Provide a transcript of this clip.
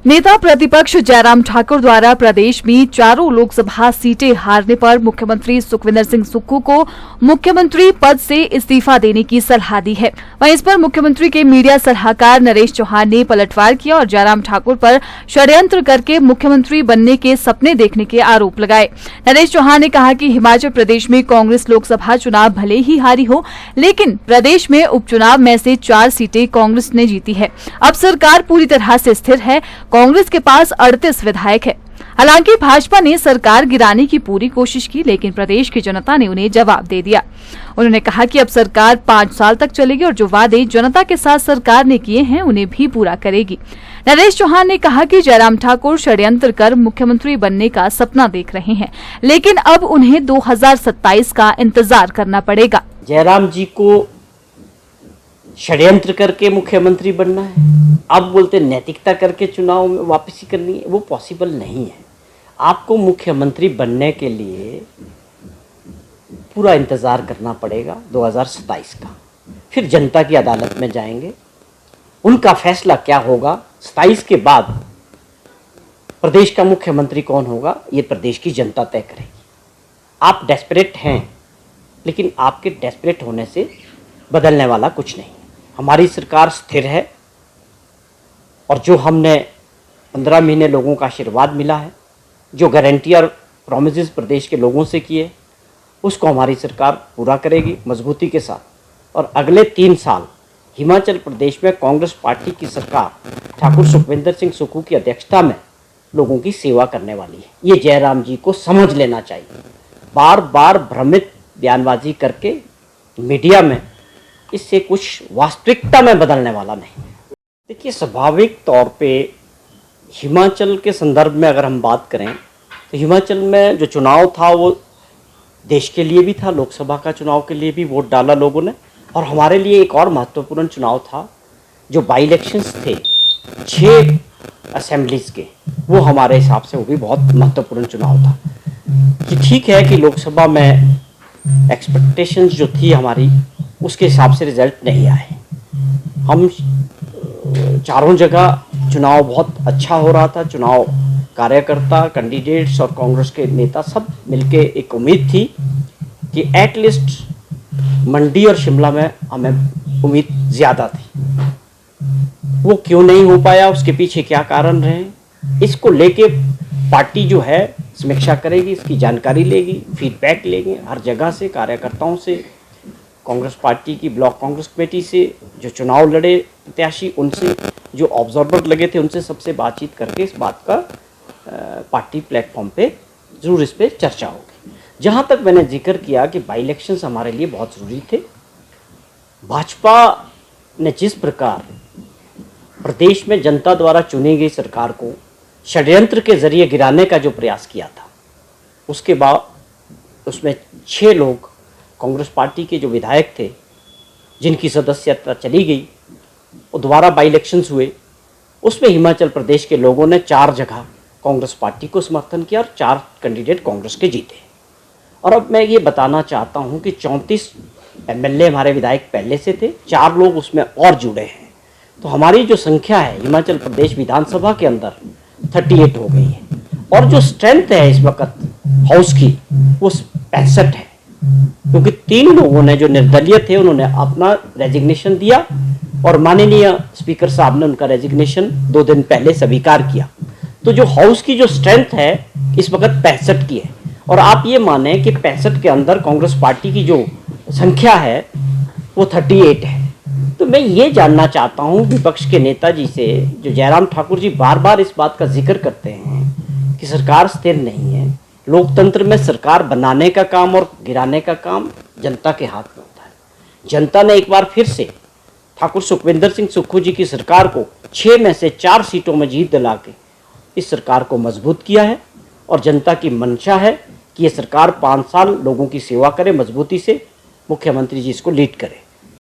नेता प्रतिपक्ष जयराम ठाकुर द्वारा प्रदेश में चारों लोकसभा सीटें हारने पर मुख्यमंत्री सुखविंदर सिंह सुक्खू को मुख्यमंत्री पद से इस्तीफा देने की सलाह दी है। वहीं इस पर मुख्यमंत्री के मीडिया सलाहकार नरेश चौहान ने पलटवार किया और जयराम ठाकुर पर षड्यंत्र करके मुख्यमंत्री बनने के सपने देखने के आरोप लगाए। नरेश चौहान ने कहा कि हिमाचल प्रदेश में कांग्रेस लोकसभा चुनाव भले ही हारी हो, लेकिन प्रदेश में उपचुनाव में से 4 सीटें कांग्रेस ने जीती है। अब सरकार पूरी तरह से स्थिर है। कांग्रेस के पास 38 विधायक है। हालांकि भाजपा ने सरकार गिराने की पूरी कोशिश की, लेकिन प्रदेश की जनता ने उन्हें जवाब दे दिया। उन्होंने कहा कि अब सरकार 5 साल तक चलेगी और जो वादे जनता के साथ सरकार ने किए हैं उन्हें भी पूरा करेगी। नरेश चौहान ने कहा कि जयराम ठाकुर षड्यंत्र कर मुख्यमंत्री बनने का सपना देख रहे हैं, लेकिन अब उन्हें 2027 का इंतजार करना पड़ेगा। जयराम जी को षड्यंत्र करके मुख्यमंत्री बनना है, आप बोलते नैतिकता करके चुनाव में वापसी करनी है, वो पॉसिबल नहीं है। आपको मुख्यमंत्री बनने के लिए पूरा इंतज़ार करना पड़ेगा 2027 का। फिर जनता की अदालत में जाएंगे, उनका फैसला क्या होगा। 27 के बाद प्रदेश का मुख्यमंत्री कौन होगा ये प्रदेश की जनता तय करेगी। आप डेस्परेट हैं, लेकिन आपके डेस्परेट होने से बदलने वाला कुछ नहीं। हमारी सरकार स्थिर है और जो हमने 15 महीने लोगों का आशीर्वाद मिला है, जो गारंटी और प्रॉमिसेस प्रदेश के लोगों से किए, उसको हमारी सरकार पूरा करेगी मजबूती के साथ। और अगले 3 साल हिमाचल प्रदेश में कांग्रेस पार्टी की सरकार ठाकुर सुखविंदर सिंह सुक्खू की अध्यक्षता में लोगों की सेवा करने वाली है। ये जयराम जी को समझ लेना चाहिए। बार बार भ्रमित बयानबाजी करके मीडिया में इससे कुछ वास्तविकता में बदलने वाला नहीं। देखिए, स्वाभाविक तौर पे हिमाचल के संदर्भ में अगर हम बात करें तो हिमाचल में जो चुनाव था वो देश के लिए भी था, लोकसभा का चुनाव के लिए भी वोट डाला लोगों ने। और हमारे लिए एक और महत्वपूर्ण चुनाव था, जो बाई इलेक्शंस थे 6 असेंबलीज के, वो हमारे हिसाब से वो भी बहुत महत्वपूर्ण चुनाव था। कि ठीक है कि लोकसभा में एक्सपेक्टेशंस जो थी हमारी, उसके हिसाब से रिजल्ट नहीं आए। हम चारों जगह चुनाव बहुत अच्छा हो रहा था। चुनाव कार्यकर्ता, कैंडिडेट्स और कांग्रेस के नेता सब मिलके एक उम्मीद थी कि एटलीस्ट मंडी और शिमला में हमें उम्मीद ज़्यादा थी। वो क्यों नहीं हो पाया, उसके पीछे क्या कारण रहे, इसको लेके पार्टी जो है समीक्षा करेगी, इसकी जानकारी लेगी, फीडबैक लेंगे हर जगह से, कार्यकर्ताओं से, कांग्रेस पार्टी की ब्लॉक कांग्रेस कमेटी से, जो चुनाव लड़े प्रत्याशी उनसे, जो ऑब्जर्वर लगे थे उनसे, सबसे बातचीत करके इस बात का पार्टी प्लेटफॉर्म पे ज़रूर इस पर चर्चा होगी। जहाँ तक मैंने जिक्र किया कि बाई इलेक्शंस हमारे लिए बहुत ज़रूरी थे। भाजपा ने जिस प्रकार प्रदेश में जनता द्वारा चुनी गई सरकार को षड्यंत्र के जरिए गिराने का जो प्रयास किया था, उसके बाद उसमें 6 लोग कांग्रेस पार्टी के जो विधायक थे जिनकी सदस्यता चली गई, वो दोबारा बाई इलेक्शंस हुए। उसमें हिमाचल प्रदेश के लोगों ने 4 जगह कांग्रेस पार्टी को समर्थन किया और 4 कैंडिडेट कांग्रेस के जीते। और अब मैं ये बताना चाहता हूँ कि 34 एमएलए हमारे विधायक पहले से थे, 4 लोग उसमें और जुड़े हैं। तो हमारी जो संख्या है हिमाचल प्रदेश विधानसभा के अंदर 38 हो गई है। और जो स्ट्रेंथ है इस वक्त हाउस की वो 65 है, क्योंकि 3 लोगों ने जो निर्दलीय थे उन्होंने अपना रेजिग्नेशन दिया और माननीय स्पीकर साहब ने उनका रेजिग्नेशन 2 दिन पहले स्वीकार किया। तो जो हाउस की जो स्ट्रेंथ है इस वक्त 65 की है। और आप ये माने कि 65 के अंदर कांग्रेस पार्टी की जो संख्या है वो 38 है। तो मैं ये जानना चाहता हूँ विपक्ष के नेता जी से, जो जयराम ठाकुर जी बार बार इस बात का जिक्र करते हैं कि सरकार स्थिर नहीं है। लोकतंत्र में सरकार बनाने का काम और गिराने का काम जनता के हाथ में होता है। जनता ने एक बार फिर से ठाकुर सुखविंदर सिंह सुक्खू जी की सरकार को 6 में से 4 सीटों में जीत दिला के इस सरकार को मजबूत किया है। और जनता की मंशा है कि ये सरकार 5 साल लोगों की सेवा करे, मजबूती से मुख्यमंत्री जी इसको लीड करे।